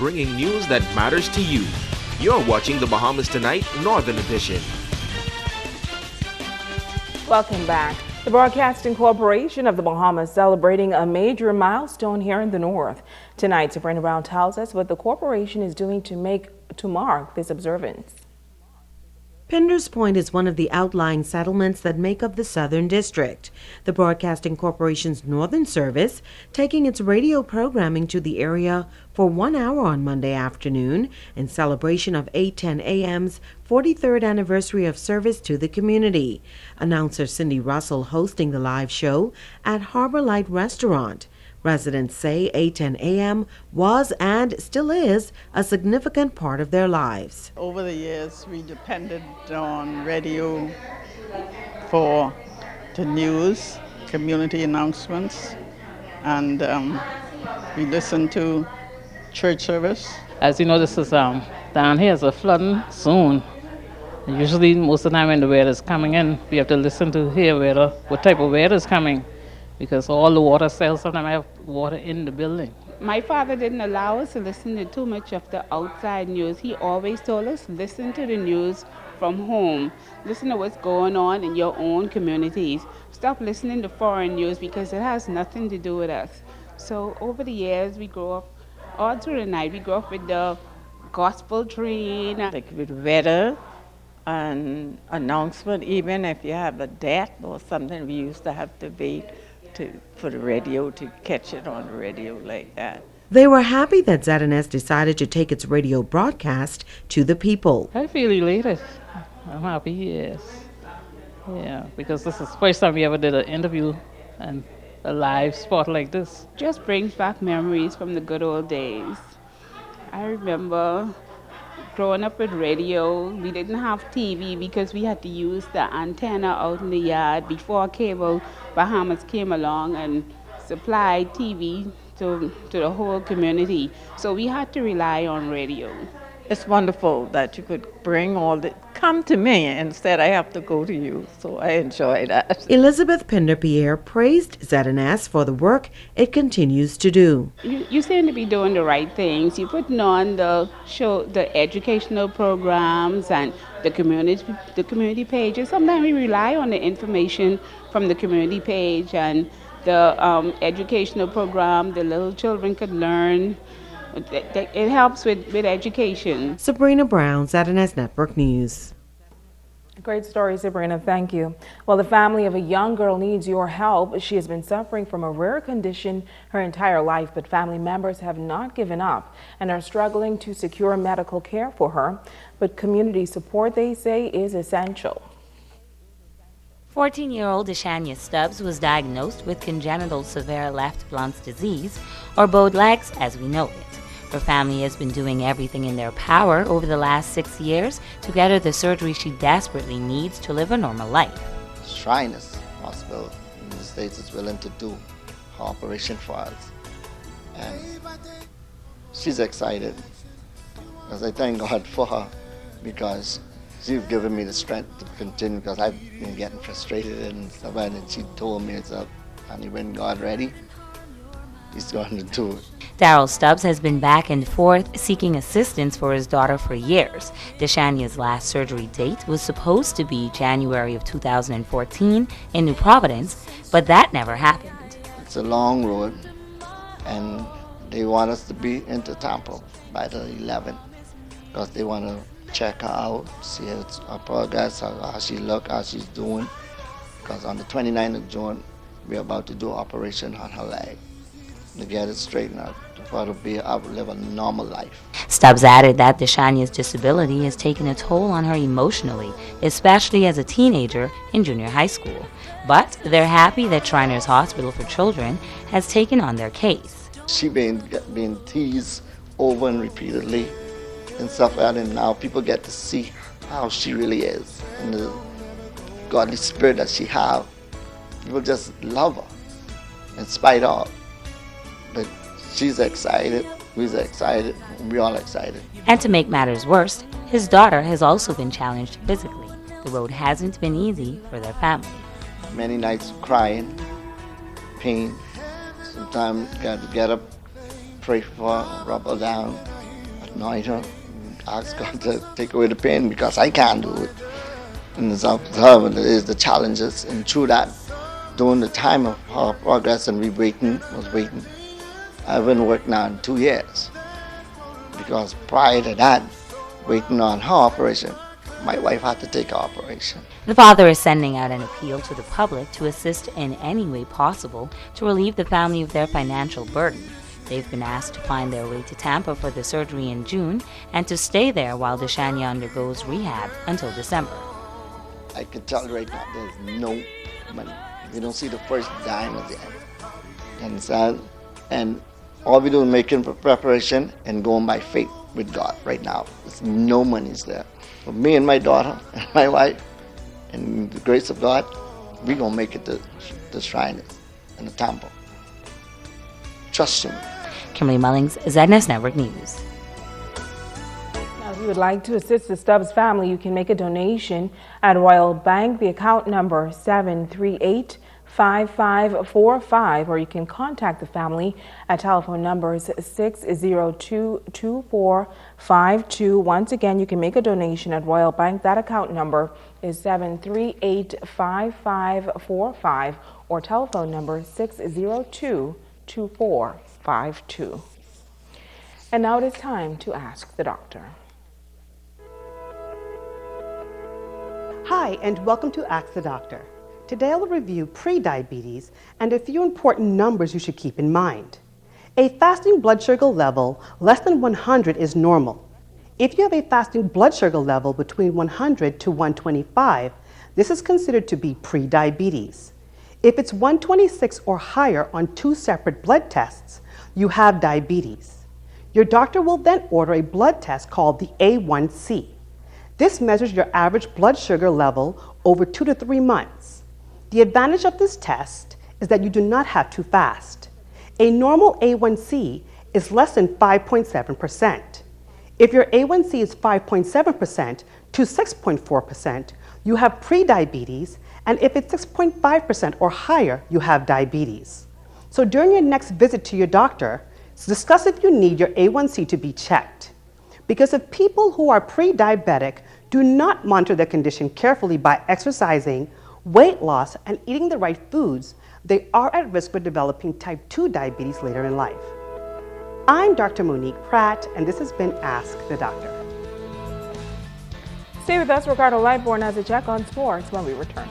bringing news that matters to you. You're watching the Bahamas Tonight Northern Edition. Welcome back. The Broadcasting Corporation of the Bahamas celebrating a major milestone here in the north. Tonight, Sabrina Brown tells us what the corporation is doing to mark this observance. Pinder's Point is one of the outlying settlements that make up the Southern District. The Broadcasting Corporation's Northern Service taking its radio programming to the area for 1 hour on Monday afternoon in celebration of 8:10 a.m.'s 43rd anniversary of service to the community. Announcer Cindy Russell hosting the live show at Harbor Light Restaurant. Residents say 8:10 a.m. was and still is a significant part of their lives. Over the years, we depended on radio for the news, community announcements, and we listened to church service. As you know, this is down here is a flooding soon. And usually, most of the time when the weather is coming in, we have to listen to hear what type of weather is coming, because all the water cells sometimes have water in the building. My father didn't allow us to listen to too much of the outside news. He always told us, listen to the news from home. Listen to what's going on in your own communities. Stop listening to foreign news because it has nothing to do with us. So over the years, we grew up, all through the night, we grew up with the gospel train. Like with weather and announcement, even if you have a death or something, we used to have to wait for the radio to catch it on the radio like that. They were happy that ZNS decided to take its radio broadcast to the people. I feel elated. I'm happy, yes. Yeah, because this is the first time we ever did an interview and a live spot like this. Just brings back memories from the good old days. I remember growing up with radio. We didn't have TV because we had to use the antenna out in the yard before cable Bahamas came along and supplied TV to the whole community. So we had to rely on radio. It's wonderful that you could bring come to me instead I have to go to you. So I enjoy that. Elizabeth Pinder-Pierre praised ZNS for the work it continues to do. You seem to be doing the right things. You're putting on the educational programs and the community pages. Sometimes we rely on the information from the community page and the educational program. The little children could learn. It helps with education. Sabrina Brown, ZNS Network News. Great story, Sabrina. Thank you. Well, the family of a young girl needs your help. She has been suffering from a rare condition her entire life, but family members have not given up and are struggling to secure medical care for her. But community support, they say, is essential. 14-year-old Deshania Stubbs was diagnosed with congenital severe left blunt's disease, or bowed legs as we know it. Her family has been doing everything in their power over the last 6 years to get her the surgery she desperately needs to live a normal life. Shriners Hospital in the States is willing to do her operation for us. And she's excited because I thank God for her, because she's given me the strength to continue, because I've been getting frustrated and stuff, and she told me it's up, and when God ready, He's going to do it. Darryl Stubbs has been back and forth seeking assistance for his daughter for years. Deshania's last surgery date was supposed to be January of 2014 in New Providence, but that never happened. It's a long road, and they want us to be into Tampa by the 11th, because they want to check her out, see her progress, how she look, how she's doing. Because on the 29th of June, we're about to do an operation on her leg to get it straightened out, for her to be able to live a normal life. Stubbs added that Deshania's disability has taken a toll on her emotionally, especially as a teenager in junior high school. But they're happy that Shriners Hospital for Children has taken on their case. She being teased over and repeatedly and stuff like that, and now people get to see how she really is and the godly spirit that she has. People just love her in spite of. But she's excited, we're excited, we're all excited. And to make matters worse, his daughter has also been challenged physically. The road hasn't been easy for their family. Many nights crying, pain. Sometimes you got to get up, pray for her, rub her down, anoint her, ask God to take away the pain because I can't do it. And it's up to her, but it is the challenges. And through that, during the time of her progress and was waiting, I've been working on 2 years. Because prior to that, waiting on her operation, my wife had to take her operation. The father is sending out an appeal to the public to assist in any way possible to relieve the family of their financial burden. They've been asked to find their way to Tampa for the surgery in June and to stay there while Deshania undergoes rehab until December. I can tell you right now, there's no money. We don't see the first dime at the end. You understand? And all we do is making preparation and going by faith with God right now. There's no money's there. For me and my daughter and my wife, and the grace of God, we're going to make it to the shrine and the temple. Trust Him. Kimberly Mullings, ZNS Network News. Now, if you would like to assist the Stubbs family, you can make a donation at Royal Bank. The account number 738-5545, or you can contact the family at telephone numbers 602-2452. Once again, you can make a donation at Royal Bank. That account number is 738-5545, or telephone number 602-2452. And now it is time to ask the doctor. Hi, and welcome to Ask the Doctor. Today I will review prediabetes and a few important numbers you should keep in mind. A fasting blood sugar level less than 100 is normal. If you have a fasting blood sugar level between 100 to 125, this is considered to be prediabetes. If it's 126 or higher on 2 separate blood tests, you have diabetes. Your doctor will then order a blood test called the A1C. This measures your average blood sugar level over 2 to 3 months. The advantage of this test is that you do not have to fast. A normal A1C is less than 5.7%. If your A1C is 5.7% to 6.4%, you have prediabetes, and if it's 6.5% or higher, you have diabetes. So during your next visit to your doctor, discuss if you need your A1C to be checked. Because if people who are pre-diabetic do not monitor their condition carefully by exercising, weight loss, and eating the right foods, they are at risk for developing type 2 diabetes later in life. I'm Dr. Monique Pratt, and this has been Ask the Doctor. Stay with us. Ricardo Lightbourne has a check on sports when we return.